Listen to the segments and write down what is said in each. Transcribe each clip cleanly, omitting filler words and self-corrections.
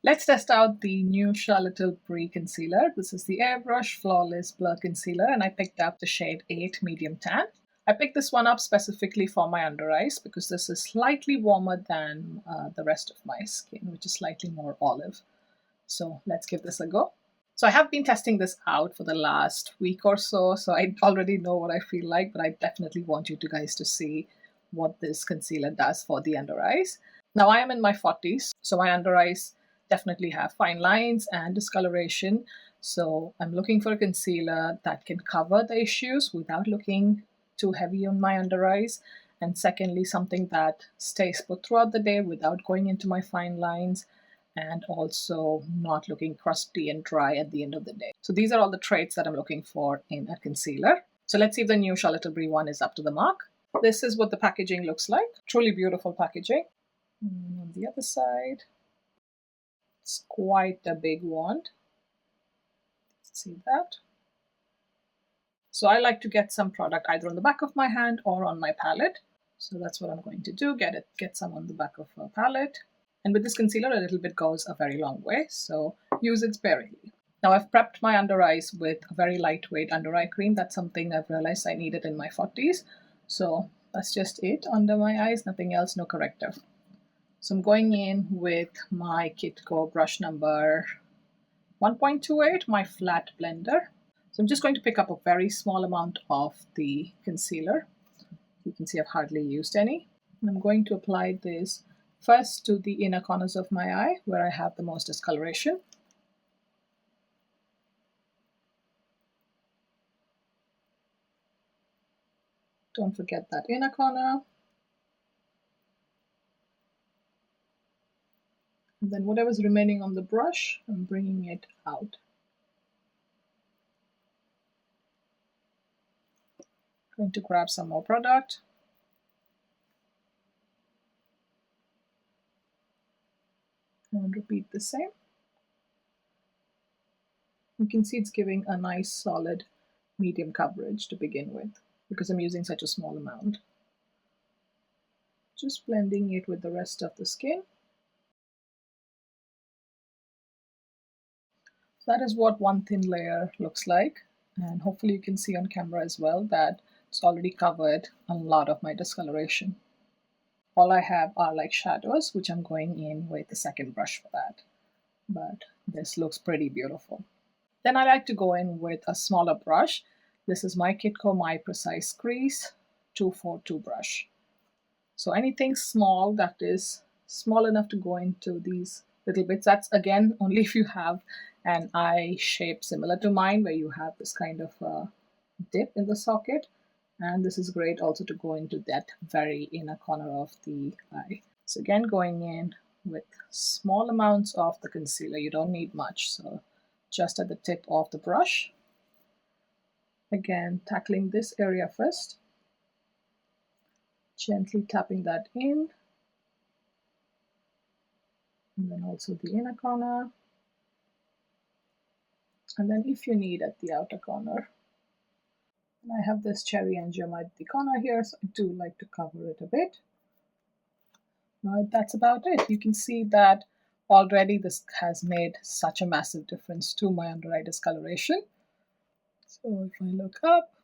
Let's test out the new Charlotte Tilbury concealer. This is the Airbrush Flawless Blur Concealer, and I picked up the shade 8 Medium Tan. I picked this one up specifically for my under eyes because this is slightly warmer than the rest of my skin, which is slightly more olive. So let's give this a go. So I have been testing this out for the last week or so I already know what I feel like, but I definitely want you guys to see what this concealer does for the under eyes. Now I am in my 40s, so my under eyes definitely have fine lines and discoloration. So I'm looking for a concealer that can cover the issues without looking too heavy on my under eyes. And secondly, something that stays put throughout the day without going into my fine lines and also not looking crusty and dry at the end of the day. So these are all the traits that I'm looking for in a concealer. So let's see if the new Charlotte Tilbury one is up to the mark. This is what the packaging looks like. Truly beautiful packaging. And on the other side, it's quite a big wand. See that? So I like to get some product either on the back of my hand or on my palette. So that's what I'm going to do, get some on the back of a palette. And with this concealer, a little bit goes a very long way, so use it sparingly. Now I've prepped my under eyes with a very lightweight under eye cream. That's something I've realized I needed in my 40s. So that's just it under my eyes, nothing else, no corrective. So I'm going in with my Kitco brush number 1.28, my flat blender. So I'm just going to pick up a very small amount of the concealer. You can see I've hardly used any. And I'm going to apply this first to the inner corners of my eye where I have the most discoloration. Don't forget that inner corner. And then whatever's remaining on the brush, I'm bringing it out. Going to grab some more product. And repeat the same. You can see it's giving a nice solid medium coverage to begin with because I'm using such a small amount. Just blending it with the rest of the skin. That is what one thin layer looks like, and hopefully you can see on camera as well that it's already covered a lot of my discoloration. All I have are like shadows, which I'm going in with the second brush for that, but this looks pretty beautiful. Then I like to go in with a smaller brush. This is my Kitco My Precise Crease 242 brush. So anything small that is small enough to go into these little bits, that's again only if you have an eye shape similar to mine where you have this kind of dip in the socket, and this is great also to go into that very inner corner of the eye. So again, going in with small amounts of the concealer. You don't need much, so just at the tip of the brush. Again, tackling this area first, gently tapping that in, and then also the inner corner. And then if you need at the outer corner. And I have this cherry angioma at the corner here, so I do like to cover it a bit. But that's about it. You can see that already this has made such a massive difference to my under eye discoloration. So if I look up,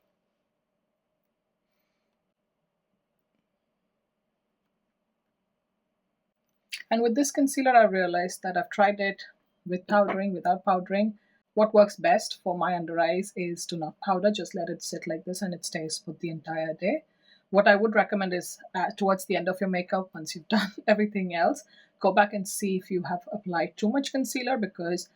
and with this concealer I realized that I've tried it with powdering, without powdering. What works best for my under eyes is to not powder, just let it sit like this and it stays put the entire day. What I would recommend is towards the end of your makeup, once you've done everything else, go back and see if you have applied too much concealer, because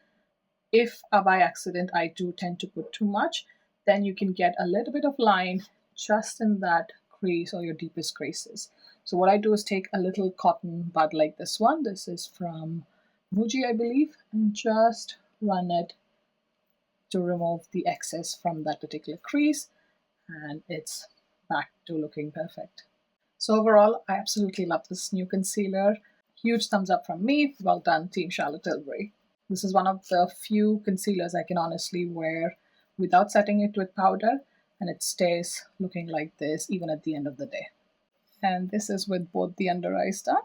if by accident I do tend to put too much, then you can get a little bit of line just in that crease or your deepest creases. So what I do is take a little cotton bud like this one. This is from Muji, I believe, and just run it to remove the excess from that particular crease, and it's back to looking perfect. So overall, I absolutely love this new concealer. Huge thumbs up from me. Well done, Team Charlotte Tilbury. This is one of the few concealers I can honestly wear without setting it with powder, and it stays looking like this even at the end of the day. And this is with both the under eyes done.